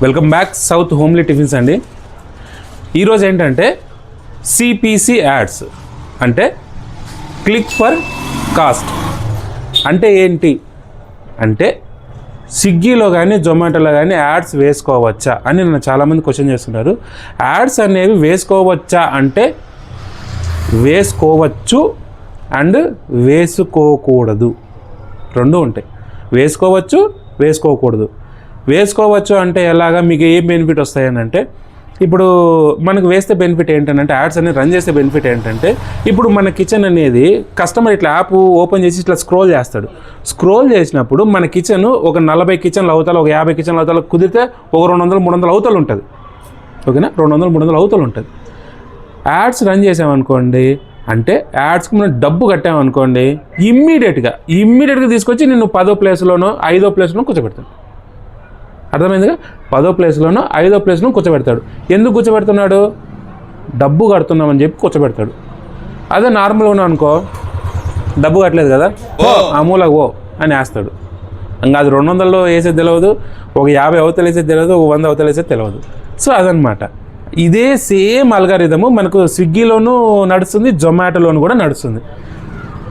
Welcome back south homely tiffins అండి. ఈరోజు ఏంటంటే సిపిసి యాడ్స్ అంటే క్లిక్ ఫర్ కాస్ట్ అంటే ఏంటి అంటే స్విగ్గీలో కానీ జొమాటోలో కానీ యాడ్స్ వేసుకోవచ్చా అని నన్ను చాలామంది క్వశ్చన్ చేస్తున్నారు. యాడ్స్ అనేవి వేసుకోవచ్చా అంటే వేసుకోవచ్చు అండ్ వేసుకోకూడదు, రెండు ఉంటాయి. వేసుకోవచ్చు, వేసుకోకూడదు. వేసుకోవచ్చు అంటే ఎలాగా, మీకు ఏ బెనిఫిట్ వస్తాయని అంటే, ఇప్పుడు మనకు వేస్తే బెనిఫిట్ ఏంటంటే, యాడ్స్ అనేది రన్ చేసే బెనిఫిట్ ఏంటంటే, ఇప్పుడు మన కిచెన్ అనేది కస్టమర్ ఇట్లా యాప్ ఓపెన్ చేసి ఇట్లా స్క్రోల్ చేస్తాడు. స్క్రోల్ చేసినప్పుడు మన కిచెన్ ఒక 40 కిచెన్లు అవతల, ఒక 50 కిచెన్లు అవతల కుదిరితే ఒక 200-300 అవతల ఉంటుంది. ఓకేనా, 200-300 అవతల ఉంటుంది. యాడ్స్ రన్ చేసామనుకోండి అంటే యాడ్స్కి మనం డబ్బు కట్టామనుకోండి, ఇమ్మీడియట్గా తీసుకొచ్చి నేను 10వ ప్లేస్లోనో 5వ ప్లేస్లోనో కూర్చోబెడతాను. అర్థమైందిగా, 10వ ప్లేస్లోనో 5వ ప్లేస్లోనో కూర్చోబెడతాడు. ఎందుకు కూర్చోబెడుతున్నాడు? డబ్బు కడుతున్నామని చెప్పి కూర్చోబెడతాడు. అదే నార్మల్గా ఉన్నా అనుకో, డబ్బు కట్టలేదు కదా, ఆ మూలకు ఓ అని వేస్తాడు. ఇంకా అది 200లో వేసేది తెలియదు, ఒక 50 అవతలు వేసేది తెలియదు, ఒక 100 అవతలు వేసేది తెలియదు. సో అదనమాట. ఇదే సేమ్ అల్గారిథము మనకు స్విగ్గీలోనూ నడుస్తుంది, జొమాటోలోను కూడా నడుస్తుంది.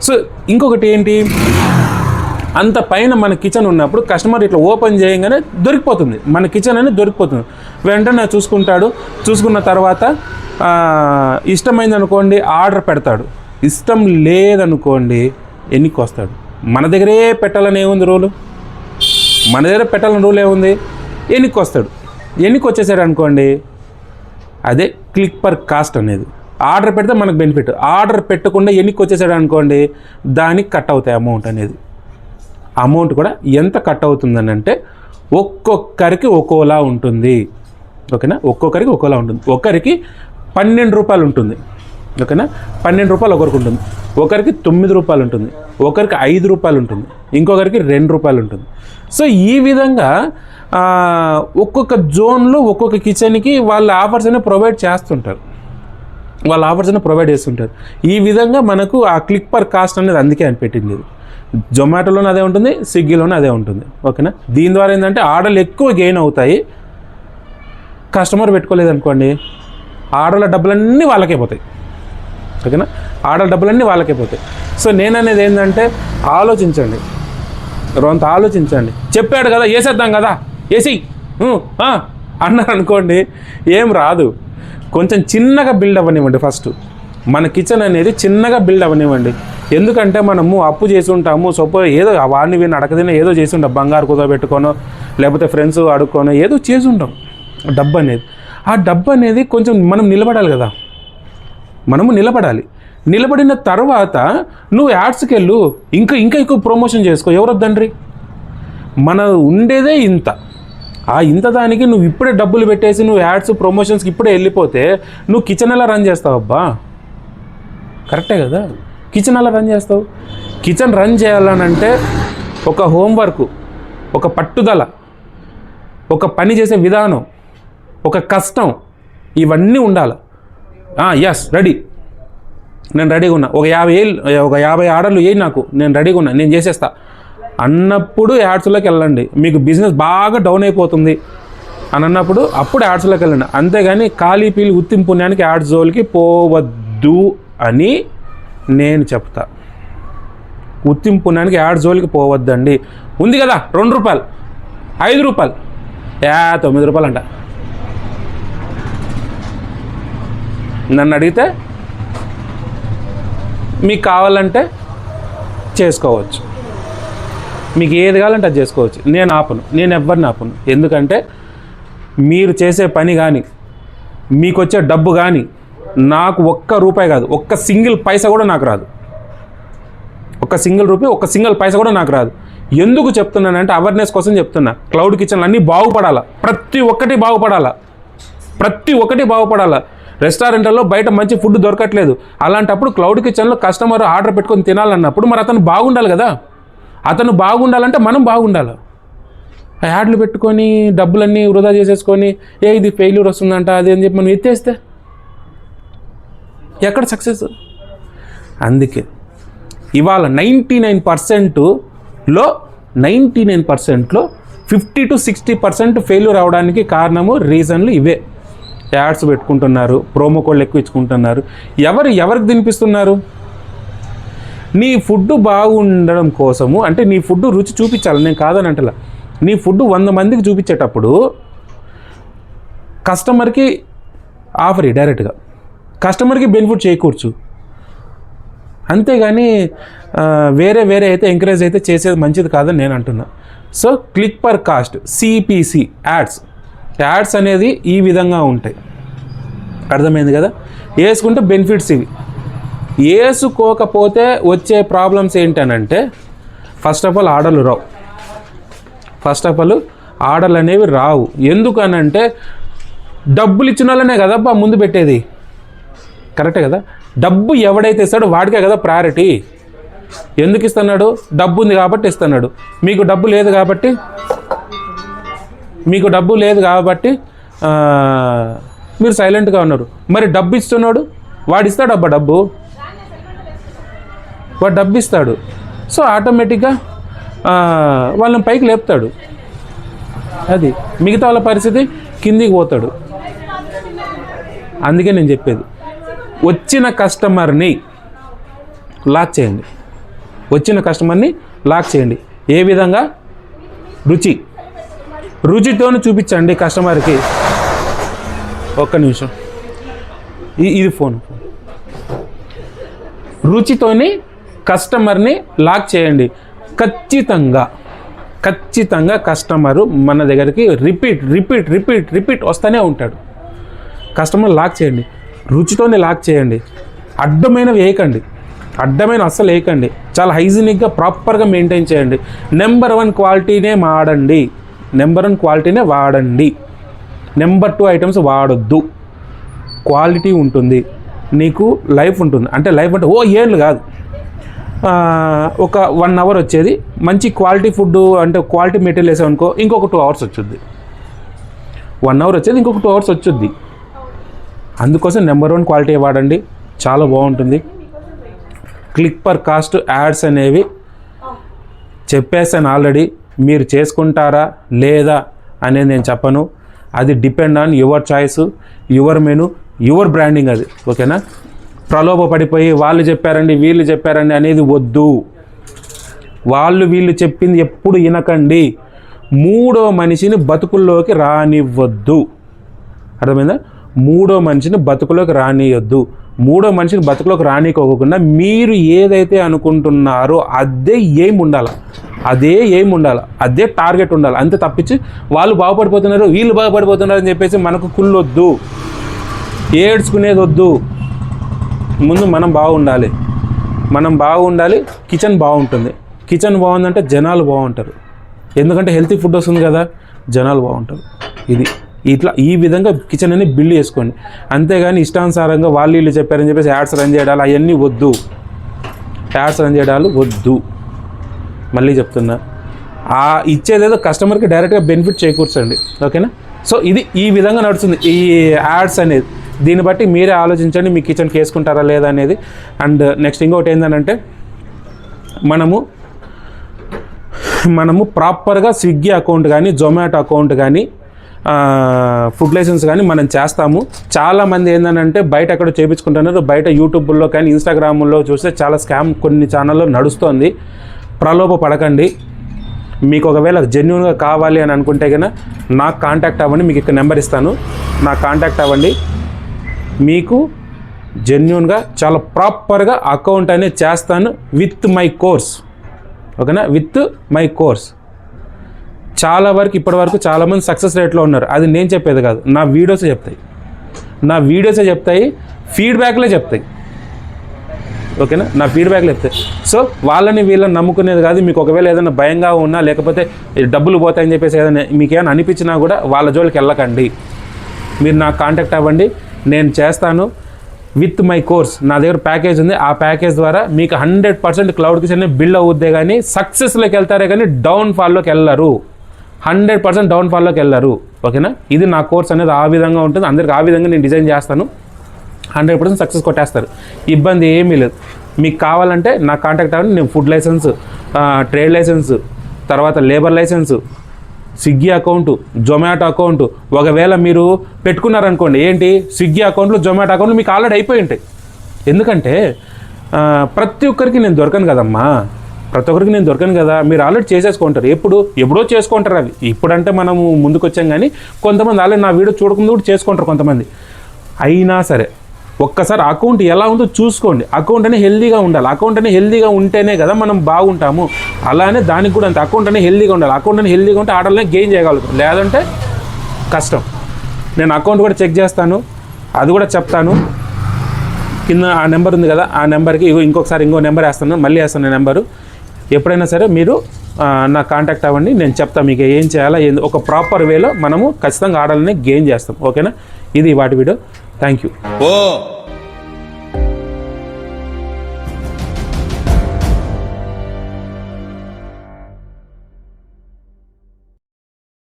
సో ఇంకొకటి ఏంటి, అంత పైన మన కిచెన్ ఉన్నప్పుడు కస్టమర్ ఇట్లా ఓపెన్ చేయగానే దొరికిపోతుంది, మన కిచెన్ అనేది దొరికిపోతుంది. వెంటనే చూసుకుంటాడు. చూసుకున్న తర్వాత ఇష్టమైంది అనుకోండి ఆర్డర్ పెడతాడు, ఇష్టం లేదనుకోండి ఎన్నికి వస్తాడు. మన దగ్గరే పెట్టాలని ఏముంది రూలు, మన దగ్గర పెట్టాలని రూల్ ఏముంది, ఎన్నికి వస్తాడు. ఎన్నికి వచ్చేసాడు అనుకోండి, అదే క్లిక్ పర్ కాస్ట్ అనేది. ఆర్డర్ పెడితే మనకు బెనిఫిట్, ఆర్డర్ పెట్టకుండా ఎన్నికి వచ్చేసాడు అనుకోండి దానికి కట్ అవుతాయి అమౌంట్ అనేది. అమౌంట్ కూడా ఎంత కట్ అవుతుందని అంటే ఒక్కొక్కరికి ఒక్కోలా ఉంటుంది. ఓకేనా, ఒక్కొక్కరికి ఒక్కోలా ఉంటుంది. ఒకరికి 12 రూపాయలు ఉంటుంది. ఓకేనా, 12 రూపాయలు ఒకరికి ఉంటుంది, ఒకరికి 9 రూపాయలు ఉంటుంది, ఒకరికి 5 రూపాయలు ఉంటుంది, ఇంకొకరికి 2 రూపాయలు ఉంటుంది. సో ఈ విధంగా ఒక్కొక్క జోన్లో ఒక్కొక్క కిచెన్కి వాళ్ళ ఆఫర్స్ అనేవి ప్రొవైడ్ చేస్తుంటారు, ఈ విధంగా మనకు ఆ క్లిక్ పర్ కాస్ట్ అనేది అందుకే అని పెట్టింది. జొమాటోలోనే అదే ఉంటుంది, స్విగ్గీలోనే అదే ఉంటుంది. ఓకేనా, దీని ద్వారా ఏంటంటే ఆర్డర్లు ఎక్కువ గెయిన్ అవుతాయి. కస్టమర్ పెట్టుకోలేదు అనుకోండి, ఆర్డర్ల డబ్బులన్నీ వాళ్ళకే పోతాయి. ఓకేనా, ఆర్డర్ డబ్బులన్నీ వాళ్ళకే పోతాయి. సో నేను అనేది ఏంటంటే ఆలోచించండి, కొంత ఆలోచించండి. చెప్పాడు కదా వేసేద్దాం కదా, వేసి అన్నారు అనుకోండి ఏం రాదు. కొంచెం చిన్నగా బిల్డ్ అవ్వనివ్వండి. ఫస్ట్ మన కిచెన్ అనేది చిన్నగా బిల్డ్ అవ్వనివ్వండి. ఎందుకంటే మనము అప్పు చేసి ఉంటాము, ఏదో వాడిని వీడిని అడగదనే ఏదో చేసి ఉంటాం, బంగారు కుదబెట్టుకోనో లేకపోతే ఫ్రెండ్స్ అడుక్కోనో ఏదో చేసి ఉంటాం. డబ్బు అనేది, ఆ డబ్బు అనేది కొంచెం మనం నిలబడాలి కదా, మనము నిలబడాలి. నిలబడిన తర్వాత నువ్వు యాడ్స్కి వెళ్ళు, ఇంకా ఎక్కువ ప్రమోషన్ చేసుకో, ఎవరు వద్దండ్రి. మన ఉండేదే ఇంత, ఆ ఇంత దానికి నువ్వు ఇప్పుడే డబ్బులు పెట్టేసి నువ్వు యాడ్స్ ప్రమోషన్స్కి ఇప్పుడే వెళ్ళిపోతే నువ్వు కిచెన్ ఎలా రన్ చేస్తావు అబ్బా? కరెక్టే కదా, కిచెన్ ఎలా రన్ చేస్తావు? కిచెన్ రన్ చేయాలనంటే ఒక హోంవర్క్, ఒక పట్టుదల, ఒక పని చేసే విధానం, ఒక కష్టం, ఇవన్నీ ఉండాలి. ఎస్ రెడీ, నేను రెడీగా ఉన్నా, ఒక 50 ఆర్డర్లు వేయి నాకు, నేను రెడీగా ఉన్నా, నేను చేసేస్తా అన్నప్పుడు యాడ్స్లోకి వెళ్ళండి. మీకు బిజినెస్ బాగా డౌన్ అయిపోతుంది అని అన్నప్పుడు అప్పుడు యాడ్స్లోకి వెళ్ళండి. అంతేగాని ఖాళీ పీలి ఉత్తిం పుణ్యానికి యాడ్స్ జోలికి పోవద్దు అని నేను చెప్తా. ఉత్తిం పుణ్యానికి యాడ్స్ జోలికి పోవద్దండి. ఉంది కదా 2 రూపాయలు, 5 రూపాయలు, 9 రూపాయలు అంట. నన్ను అడిగితే మీకు కావాలంటే చేసుకోవచ్చు, మీకు ఏది కావాలంటే అది చేసుకోవచ్చు. నేను ఆపను, నేను ఎవరిని ఆపను. ఎందుకంటే మీరు చేసే పని కానీ మీకు వచ్చే డబ్బు కానీ నాకు ఒక్క రూపాయి కాదు, ఒక్క సింగిల్ పైసా కూడా నాకు రాదు. ఒక్క సింగిల్ రూపాయి, ఒక్క సింగిల్ పైసా కూడా నాకు రాదు. ఎందుకు చెప్తున్నానంటే అవేర్నెస్ కోసం చెప్తున్నా. క్లౌడ్ కిచెన్లు అన్నీ బాగుపడాలా, ప్రతి ఒక్కటి బాగుపడాలా. రెస్టారెంట్లలో బయట మంచి ఫుడ్ దొరకట్లేదు, అలాంటప్పుడు క్లౌడ్ కిచెన్లో కస్టమర్ ఆర్డర్ పెట్టుకొని తినాలన్నప్పుడు మరి అతను బాగుండాలి కదా. అతను బాగుండాలంటే మనం బాగుండాలి. యాడ్లు పెట్టుకొని డబ్బులన్నీ వృధా చేసేసుకొని ఇది ఫెయిల్యూర్ వస్తుందంట అది అని చెప్పి మనం ఎత్తేస్తే ఎక్కడ సక్సెస్? అందుకే ఇవాళ 99%లో 50 to 60% ఫెయిల్యూర్ అవడానికి కారణము రీజన్లు ఇవే. యాడ్స్ పెట్టుకుంటున్నారు, ప్రోమో కోడ్లు ఎక్కువ ఇచ్చుకుంటున్నారు. ఎవరికి తినిపిస్తున్నారు? నీ ఫుడ్ బాగుండడం కోసము, అంటే నీ ఫుడ్ రుచి చూపించాలి, నేను కాదని అంటలా. నీ ఫుడ్ 100 మందికి చూపించేటప్పుడు కస్టమర్కి ఆఫర్ డైరెక్ట్గా, కస్టమర్కి బెనిఫిట్ చేకూర్చు. అంతేగాని వేరే అయితే ఎంకరేజ్ అయితే చేసేది మంచిది కాదని నేను అంటున్నా. So click per cost, CPC, ads అనేది ఈ విధంగా ఉంటాయి. అర్థమైంది కదా? వేసుకుంటే బెనిఫిట్స్ ఇవి. వేసుకోకపోతే వచ్చే ప్రాబ్లమ్స్ ఏంటనంటే, ఫస్ట్ ఆఫ్ ఆల్ ఆర్డర్లు అనేవి రావు. ఎందుకనంటే డబ్బులు ఇచ్చిన వాళ్ళనే కదా ముందు పెట్టేది. కరెక్టే కదా? డబ్బు ఎవడైతే ఇస్తాడో వాడికే కదా ప్రయారిటీ. ఎందుకు ఇస్తున్నాడు? డబ్బు ఉంది కాబట్టి ఇస్తున్నాడు. మీకు డబ్బు లేదు కాబట్టి మీరు సైలెంట్గా ఉన్నారు. మరి డబ్బు ఇస్తున్నాడు, వాడు ఇస్తాడబ్బా డబ్బు, వాడు డబ్బు ఇస్తాడు. సో ఆటోమేటిక్గా వాళ్ళని పైకి లేపుతాడు. అది మిగతా వాళ్ళ పరిస్థితి కిందికి పోతాడు. అందుకే నేను చెప్పేది, వచ్చిన కస్టమర్ని లాక్ చేయండి. ఏ విధంగా? రుచితోనే చూపించండి కస్టమర్కి. ఒక్క నిమిషం, ఇది ఫోన్. రుచితోని కస్టమర్ని లాక్ చేయండి. ఖచ్చితంగా కస్టమరు మన దగ్గరికి రిపీట్ వస్తూనే ఉంటాడు. కస్టమర్ లాక్ చేయండి, రుచితోనే లాక్ చేయండి. అడ్డమైన అస్సలు వేయకండి. చాలా హైజీనిక్గా ప్రాపర్గా మెయింటైన్ చేయండి. నెంబర్ 1 క్వాలిటీనే వాడండి. నెంబర్ 2 ఐటమ్స్ వాడొద్దు. క్వాలిటీ ఉంటుంది, నీకు లైఫ్ ఉంటుంది. అంటే లైఫ్ అంటే ఏళ్ళు కాదు, ఒక 1 అవర్ వచ్చేది. మంచి క్వాలిటీ ఫుడ్ అంటే క్వాలిటీ మెటీరియల్ వేసామనుకో, ఇంకొక 2 అవర్స్ వచ్చుద్ది. 1 అవర్ వచ్చేది, ఇంకొక 2 అవర్స్ వచ్చుద్ది. అందుకోసం నెంబర్ 1 క్వాలిటీ వాడండి, చాలా బాగుంటుంది. క్లిక్ పర్ కాస్ట్ యాడ్స్ అనేవి చెప్పేసాను ఆల్రెడీ. మీరు చేసుకుంటారా లేదా అనేది నేను చెప్పను. అది depend on your choice, your menu, your branding. అది ఓకేనా? ప్రలోభ పడిపోయి వాళ్ళు చెప్పారండి వీళ్ళు చెప్పారండి అనేది వద్దు. వీళ్ళు చెప్పింది ఎప్పుడు వినకండి. మూడో మనిషిని బతుకుల్లోకి రానివ్వద్దు. అర్థమైందా? మూడో మనిషిని బతుకులోకి రానికోకుండా మీరు ఏదైతే అనుకుంటున్నారో అదే ఎయిమ్ ఉండాలి, అదే టార్గెట్ ఉండాలి. అంతే తప్పించి వాళ్ళు బాగుపడిపోతున్నారు వీళ్ళు బాగుపడిపోతున్నారు అని చెప్పేసి మనకు కుళ్ళొద్దు, ఏడ్చుకునేది వద్దు. ముందు మనం బాగుండాలి. కిచెన్ బాగుంటుంది. కిచెన్ బాగుందంటే జనాలు బాగుంటారు. ఎందుకంటే హెల్తీ ఫుడ్ వస్తుంది కదా, జనాలు బాగుంటారు. ఈ విధంగా కిచెన్ అని బిల్డ్ చేసుకోండి. అంతేగాని ఇష్టానుసారంగా వీళ్ళు చెప్పారని చెప్పేసి యాడ్స్ రన్ చేయడాలు అవన్నీ వద్దు. మళ్ళీ చెప్తున్నా, ఇచ్చేదేదో కస్టమర్కి డైరెక్ట్గా బెనిఫిట్ చేకూర్చండి. ఓకేనా? సో ఇది ఈ విధంగా నడుస్తుంది ఈ యాడ్స్ అనేది. దీన్ని బట్టి మీరే ఆలోచించండి, మీ కిచెన్కి వేసుకుంటారా లేదా అనేది. అండ్ నెక్స్ట్ ఇంకోటి ఏంటంటే, మనము ప్రాపర్గా స్విగ్గీ అకౌంట్ కానీ జొమాటో అకౌంట్ కానీ ఫుడ్ లైసెన్స్ కానీ మనం చేస్తాము. చాలామంది ఏంటంటే బయట ఎక్కడో చేయించుకుంటున్నారు. బయట యూట్యూబ్లో కానీ ఇన్స్టాగ్రామ్లో చూస్తే చాలా స్కామ్ కొన్ని ఛానల్లో నడుస్తోంది. ప్రలోభ పడకండి. మీకు ఒకవేళ జెన్యూన్గా కావాలి అని అనుకుంటే కనుక నాకు కాంటాక్ట్ అవ్వండి. మీకు ఇక్కడ నెంబర్ ఇస్తాను, నాకు కాంటాక్ట్ అవ్వండి. మీకు జెన్యూన్గా చాలా ప్రాపర్గా అకౌంట్ అనేది చేస్తాను విత్ మై కోర్స్. ఓకేనా? With my course. చాలా వరకు ఇప్పటివరకు చాలామంది సక్సెస్ రేట్లో ఉన్నారు. అది నేను చెప్పేది కాదు, నా వీడియోసే చెప్తాయి, ఫీడ్బ్యాక్లే చెప్తాయి. ఓకేనా? నా ఫీడ్బ్యాక్లు చెప్తాయి. సో వీళ్ళని నమ్ముకునేది కాదు. మీకు ఒకవేళ ఏదైనా భయంగా ఉన్నా, లేకపోతే డబ్బులు పోతాయని చెప్పేసి మీకు ఏమైనా అనిపించినా కూడా వాళ్ళ జోలికి వెళ్ళకండి. మీరు నాకు కాంటాక్ట్ అవ్వండి, నేను చేస్తాను విత్ మై కోర్స్. నా దగ్గర ప్యాకేజ్ ఉంది. ఆ ప్యాకేజ్ ద్వారా మీకు 100% క్లౌడ్ కిచెన్ బిల్డ్ అవుద్దే కానీ సక్సెస్లోకి వెళ్తారే కానీ డౌన్ఫాల్లోకి వెళ్ళరు. 100% డౌన్ఫాల్లోకి వెళ్ళరు. ఓకేనా? ఇది నా కోర్స్ అనేది ఆ విధంగా ఉంటుంది. అందరికి ఆ విధంగా నేను డిజైన్ చేస్తాను. 100% సక్సెస్ కొట్టేస్తారు. ఇబ్బంది ఏమీ లేదు. మీకు కావాలంటే నాకు కాంటాక్ట్ అవ్వండి. నేను ఫుడ్ లైసెన్స్, ట్రేడ్ లైసెన్స్, తర్వాత labour license, Swiggy account, Zomato account ఒకవేళ మీరు పెట్టుకున్నారనుకోండి, ఏంటి స్విగ్గీ అకౌంట్లు, జొమాటో అకౌంట్లు మీకు ఆల్రెడీ అయిపోయి ఉంటాయి. ఎందుకంటే ప్రతి ఒక్కరికి నేను దొరకను కదమ్మా, ప్రతి ఒక్కరికి నేను దొరకను కదా, మీరు ఆల్రెడీ చేసేసుకుంటారు. ఎప్పుడో చేసుకుంటారు అవి. ఇప్పుడంటే మనము ముందుకు వచ్చాం, కానీ కొంతమంది ఆల్రెడీ నా వీడియో చూడకుండా కూడా చేసుకుంటారు కొంతమంది. అయినా సరే ఒక్కసారి అకౌంట్ ఎలా ఉందో చూసుకోండి. అకౌంట్ అనేది హెల్దీగా ఉండాలి. అకౌంట్ అనేది హెల్దీగా ఉంటేనే కదా మనం బాగుంటాము. అలానే దానికి కూడా అంత అకౌంట్ అనేది హెల్దీగా ఉండాలి. అకౌంట్ అనేది హెల్దీగా ఉంటే ఆర్డర్లనే గెయిన్ చేయగలుగుతాం, లేదంటే కష్టం. నేను అకౌంట్ కూడా చెక్ చేస్తాను, అది కూడా చెప్తాను. కింద ఆ నెంబర్ ఉంది కదా, ఆ నెంబర్కి ఇంకొకసారి ఇంకో నెంబర్ వేస్తాను, మళ్ళీ వేస్తాను నెంబరు. ఎప్పుడైనా సరే మీరు నా కాంటాక్ట్ అవ్వండి, నేను చెప్తాను మీకు ఏం చేయాలో. ఒక ప్రాపర్ వేలో మనము ఖచ్చితంగా ఆర్డర్లని గెయిన్ చేస్తాం. ఓకేనా? ఇది వాటి వీడియో. Thank you.